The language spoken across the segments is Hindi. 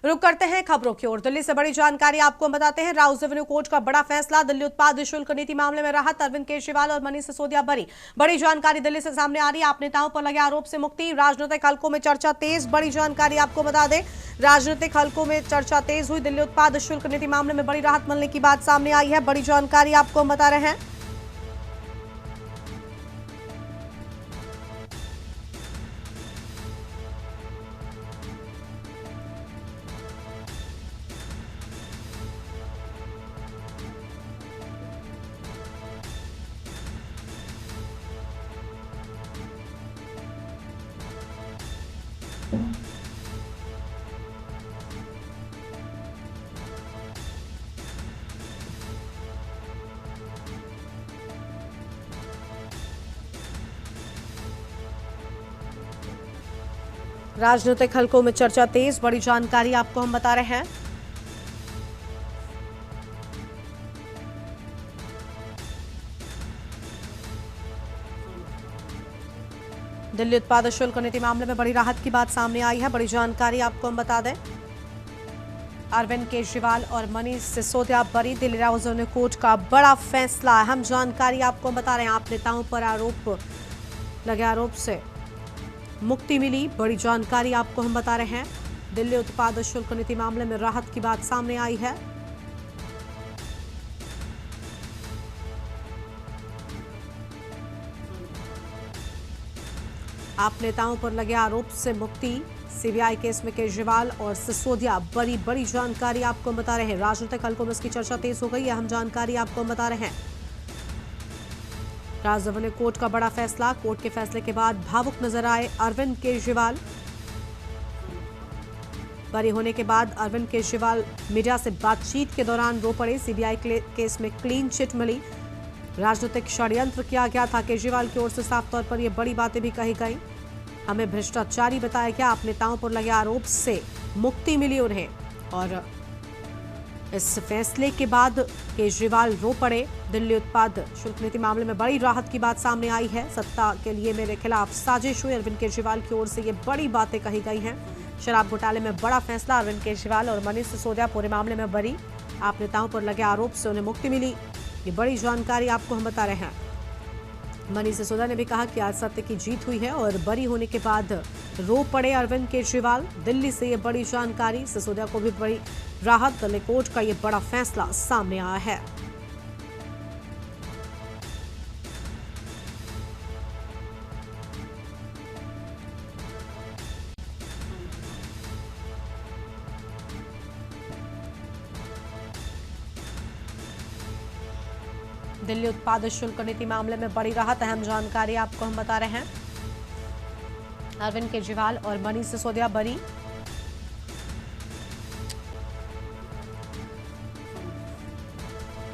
रुक करते हैं खबरों की ओर। दिल्ली से बड़ी जानकारी आपको बताते हैं। राउस रेवेन्यू कोर्ट का बड़ा फैसला, दिल्ली उत्पाद शुल्क नीति मामले में राहत, अरविंद केजरीवाल और मनीष सिसोदिया बरी। बड़ी जानकारी दिल्ली से सामने आ रही है। आप नेताओं पर लगे आरोप से मुक्ति, राजनीतिक हलकों में चर्चा तेज। बड़ी जानकारी आपको बता दें, राजनीतिक हलकों में चर्चा तेज हुई। दिल्ली उत्पाद शुल्क नीति मामले में बड़ी राहत मिलने की बात सामने आई है। बड़ी जानकारी आपको हम बता रहे हैं। राजनीतिक हलकों में चर्चा तेज। बड़ी जानकारी आपको हम बता रहे हैं। दिल्ली उत्पाद शुल्क नीति मामले में बड़ी राहत की बात सामने आई है। बड़ी जानकारी आपको हम बता दें, अरविंद केजरीवाल और मनीष सिसोदिया बरी। दिल्ली राउस रेवेन्यू कोर्ट का बड़ा फैसला, अहम जानकारी आपको हम बता रहे हैं। आप नेताओं पर लगे आरोप से मुक्ति मिली। बड़ी जानकारी आपको हम बता रहे हैं। दिल्ली उत्पाद शुल्क नीति मामले में राहत की बात सामने आई है। आप नेताओं पर लगे आरोप से मुक्ति, सीबीआई केस में केजरीवाल और सिसोदिया बरी। बड़ी जानकारी आपको हम बता रहे हैं। राजनीतिक हलकों में इसकी चर्चा तेज हो गई। अहम जानकारी आपको हम बता रहे हैं। राउस रेवेन्यू कोर्ट का बड़ा फैसला, कोर्ट के फैसले के बाद भावुक नजर आए अरविंद केजरीवाल। बरी होने के बाद अरविंद केजरीवाल मीडिया से बातचीत के दौरान रो पड़े। सीबीआई केस में क्लीन चिट मिली। राजनीतिक षड्यंत्र किया गया था केजरीवाल की ओर से। साफ तौर पर यह बड़ी बातें भी कही गई। हमें भ्रष्टाचारी बताया गया। आप नेताओं पर लगे आरोप से मुक्ति मिली उन्हें, और इस फैसले के बाद केजरीवाल रो पड़े। दिल्ली उत्पाद शुल्क नीति मामले में बड़ी राहत की बात सामने आई है। सत्ता के लिए मेरे खिलाफ साजिश हुई, अरविंद केजरीवाल की ओर से ये बड़ी बातें कही गई हैं। शराब घोटाले में बड़ा फैसला, अरविंद केजरीवाल और मनीष सिसोदिया पूरे मामले में बरी। आप नेताओं पर लगे आरोप से उन्हें मुक्ति मिली। ये बड़ी जानकारी आपको हम बता रहे हैं। मनीष सिसोदिया ने भी कहा कि आज सत्य की जीत हुई है और बरी होने के बाद रो पड़े अरविंद केजरीवाल। दिल्ली से ये बड़ी जानकारी, सिसोदिया को भी बड़ी राहत। दिल्ली कोर्ट का ये बड़ा फैसला सामने आया है। दिल्ली उत्पाद शुल्क नीति मामले में बड़ी राहत, अहम जानकारी आपको हम बता रहे हैं। अरविंद केजरीवाल और मनीष सिसोदिया बरी।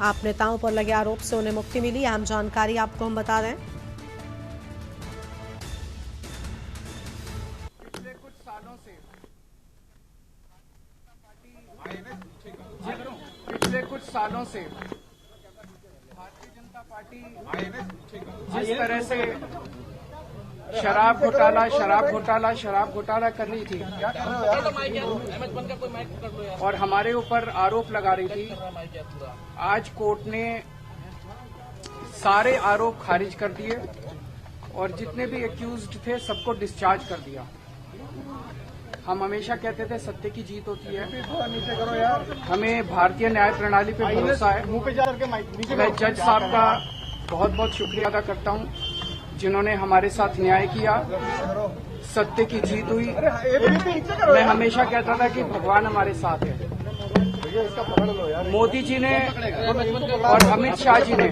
आप नेताओं पर लगे आरोप से उन्हें मुक्ति मिली। अहम जानकारी आपको हम बता दें। पिछले कुछ सालों से भारतीय जनता पार्टी जिस तरह से शराब घोटाला कर रही थी और हमारे ऊपर आरोप लगा रही थी, आज कोर्ट ने सारे आरोप खारिज कर दिए और जितने भी एक्यूज्ड थे सबको डिस्चार्ज कर दिया। हम हमेशा कहते थे सत्य की जीत होती है। हमें भारतीय न्याय प्रणाली पे भरोसा है। मैं जज साहब का बहुत बहुत शुक्रिया अदा करता हूं जिन्होंने हमारे साथ न्याय किया। सत्य की जीत हुई। मैं हमेशा कहता था कि भगवान हमारे साथ है। मोदी जी ने और अमित शाह जी ने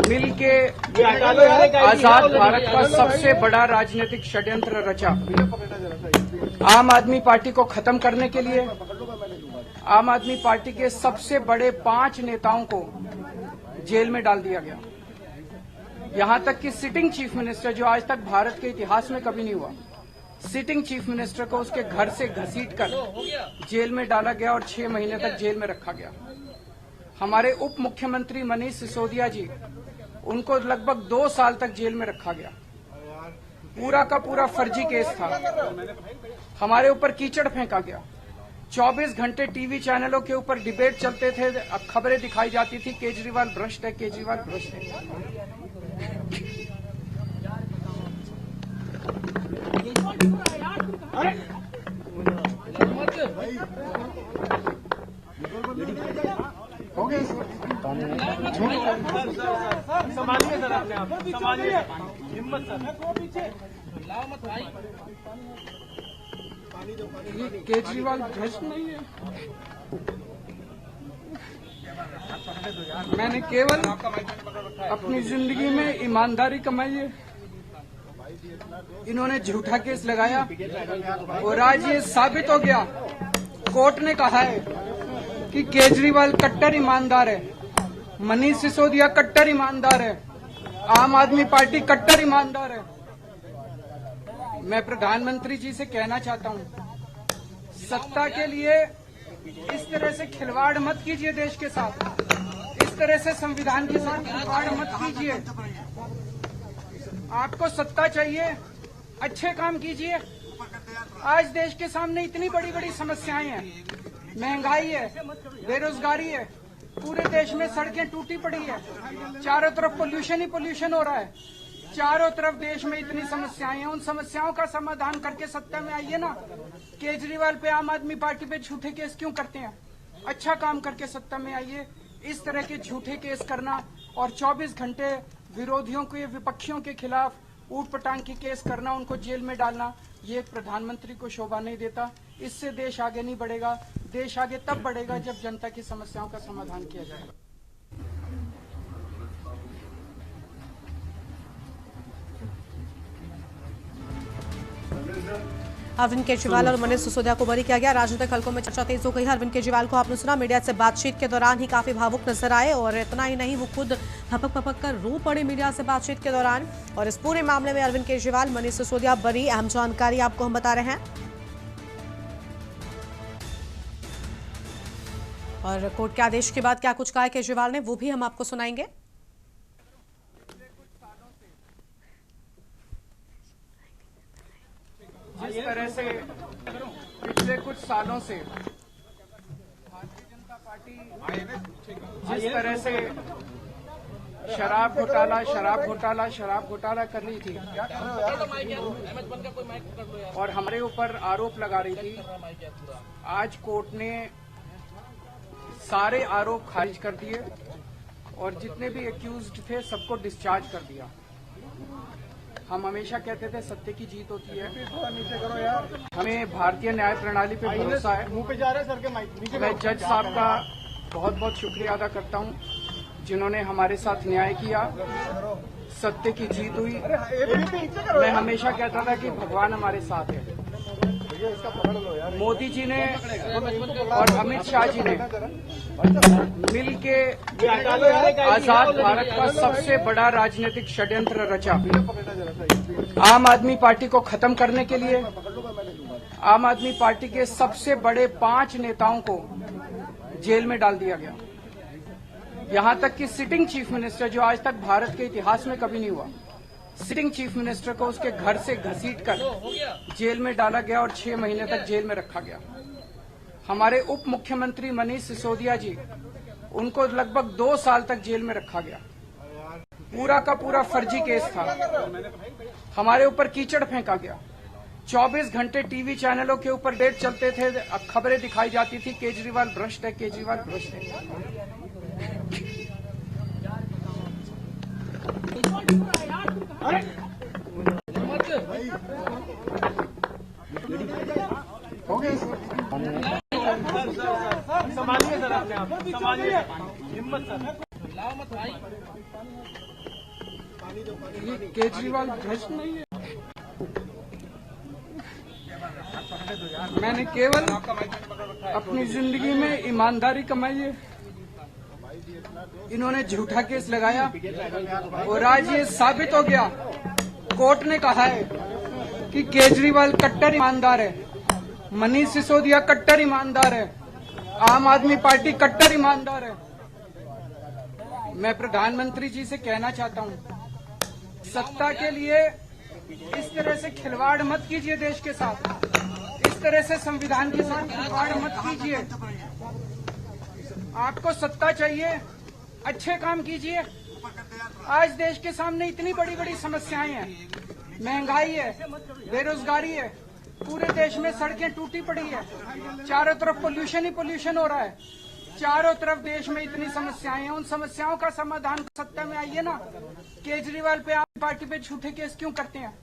मिल के आजाद भारत का सबसे बड़ा राजनीतिक षड्यंत्र रचा। आम आदमी पार्टी को खत्म करने के लिए आम आदमी पार्टी के सबसे बड़े 5 नेताओं को जेल में डाल दिया गया। यहां तक कि सिटिंग चीफ मिनिस्टर, जो आज तक भारत के इतिहास में कभी नहीं हुआ, सिटिंग चीफ मिनिस्टर को उसके घर से घसीटकर जेल में डाला गया और 6 महीने तक जेल में रखा गया। हमारे उप मुख्यमंत्री मनीष सिसोदिया जी, उनको लगभग 2 साल तक जेल में रखा गया। पूरा का पूरा फर्जी केस था। हमारे ऊपर कीचड़ फेंका गया। 24 घंटे टीवी चैनलों के ऊपर डिबेट चलते थे, खबरें दिखाई जाती थी केजरीवाल भ्रष्ट है, केजरीवाल भ्रष्ट है। संभालिए सर, अपने आप संभालिए, हिम्मत सर। ये केजरीवाल भ्रष्ट नहीं है। मैंने केवल अपनी जिंदगी में ईमानदारी कमाई है। इन्होंने झूठा केस लगाया और आज ये साबित हो गया। कोर्ट ने कहा है कि केजरीवाल कट्टर ईमानदार है, मनीष सिसोदिया कट्टर ईमानदार है, आम आदमी पार्टी कट्टर ईमानदार है। मैं प्रधानमंत्री जी से कहना चाहता हूं, सत्ता के लिए इस तरह से खिलवाड़ मत कीजिए देश के साथ, इस तरह से संविधान के साथ खिलवाड़ मत कीजिए। आपको सत्ता चाहिए, अच्छे काम कीजिए। आज देश के सामने इतनी बड़ी बड़ी समस्याएं हैं, महंगाई है, बेरोजगारी है, पूरे देश में सड़कें टूटी पड़ी है, चारों तरफ पोल्यूशन ही पोल्यूशन हो रहा है, चारों तरफ देश में इतनी समस्याएं हैं। उन समस्याओं का समाधान करके सत्ता में आइए ना। केजरीवाल पे, आम आदमी पार्टी पे झूठे केस क्यों करते हैं? अच्छा काम करके सत्ता में आइए। इस तरह के झूठे केस करना और 24 घंटे विरोधियों के, विपक्षियों के खिलाफ ऊट पटांग के केस करना, उनको जेल में डालना, ये एक प्रधानमंत्री को शोभा नहीं देता। इससे देश आगे नहीं बढ़ेगा। देश आगे तब बढ़ेगा जब जनता की समस्याओं का समाधान किया जाएगा। अरविंद केजरीवाल और मनीष सिसोदिया को बरी किया गया। राजनीतिक हलकों में चर्चा तेज हो गई है। अरविंद केजरीवाल को आपने सुना, मीडिया से बातचीत के दौरान ही काफी भावुक नजर आए और इतना ही नहीं, वो खुद हपक कर रो पड़े मीडिया से बातचीत के दौरान। और इस पूरे मामले में अरविंद केजरीवाल, मनीष सिसोदिया बरी। अहम जानकारी आपको हम बता रहे हैं और कोर्ट के आदेश के बाद क्या कुछ कहा केजरीवाल ने, वो भी हम आपको सुनाएंगे। जिस तरह से पिछले कुछ सालों से भारतीय जनता पार्टी जिस तरह से शराब घोटाला कर रही थी और हमारे ऊपर आरोप लगा रही थी, आज कोर्ट ने सारे आरोप खारिज कर दिए और जितने भी एक्यूज्ड थे सबको डिस्चार्ज कर दिया। हम हमेशा कहते थे सत्य की जीत होती है। हमें भारतीय न्याय प्रणाली पे भरोसा है। मैं जज साहब का बहुत बहुत शुक्रिया अदा करता हूं जिन्होंने हमारे साथ न्याय किया, सत्य की जीत हुई। मैं हमेशा कहता था कि भगवान हमारे साथ है। मोदी जी ने और अमित शाह जी ने मिलके आजाद भारत का सबसे बड़ा राजनीतिक षड्यंत्र रचा। आम आदमी पार्टी को खत्म करने के लिए आम आदमी पार्टी के सबसे बड़े 5 नेताओं को जेल में डाल दिया गया। यहां तक कि सिटिंग चीफ मिनिस्टर, जो आज तक भारत के इतिहास में कभी नहीं हुआ, सिटिंग चीफ मिनिस्टर को उसके घर से घसीटकर जेल में डाला गया और 6 महीने तक जेल में रखा गया। हमारे उप मुख्यमंत्री मनीष सिसोदिया जी, उनको लगभग 2 साल तक जेल में रखा गया। पूरा का पूरा फर्जी केस था। हमारे ऊपर कीचड़ फेंका गया। 24 घंटे टीवी चैनलों के ऊपर डेट चलते थे, खबरें दिखाई जाती थी केजरीवाल भ्रष्ट है, केजरीवाल भ्रष्ट है। संभालिए सर, अपने आप संभालिए, हिम्मत सर। ये केजरीवाल भ्रष्ट नहीं है। मैंने केवल अपनी जिंदगी में ईमानदारी कमाई है। इन्होंने झूठा केस लगाया और आज ये साबित हो गया। कोर्ट ने कहा है कि केजरीवाल कट्टर ईमानदार है, मनीष सिसोदिया कट्टर ईमानदार है, आम आदमी पार्टी कट्टर ईमानदार है। मैं प्रधानमंत्री जी से कहना चाहता हूं, सत्ता के लिए इस तरह से खिलवाड़ मत कीजिए देश के साथ, इस तरह से संविधान के साथ खिलवाड़ मत कीजिए। आपको सत्ता चाहिए, अच्छे काम कीजिए। आज देश के सामने इतनी बड़ी बड़ी समस्याएं हैं, महंगाई है, बेरोजगारी है, पूरे देश में सड़कें टूटी पड़ी है, चारों तरफ पोल्यूशन ही पोल्यूशन हो रहा है, चारों तरफ देश में इतनी समस्याएं हैं। उन समस्याओं का समाधान सत्ता में आइए ना। केजरीवाल पे आम पार्टी पे झूठे केस क्यों करते हैं?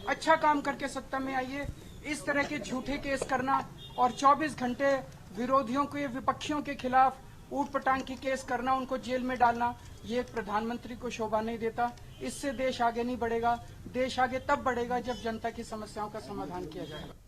अच्छा काम करके सत्ता में आइए। इस तरह के झूठे केस करना और 24 घंटे विरोधियों के, विपक्षियों के खिलाफ ऊट पटांग के केस करना, उनको जेल में डालना, ये एक प्रधानमंत्री को शोभा नहीं देता। इससे देश आगे नहीं बढ़ेगा। देश आगे तब बढ़ेगा जब जनता की समस्याओं का समाधान किया जाएगा।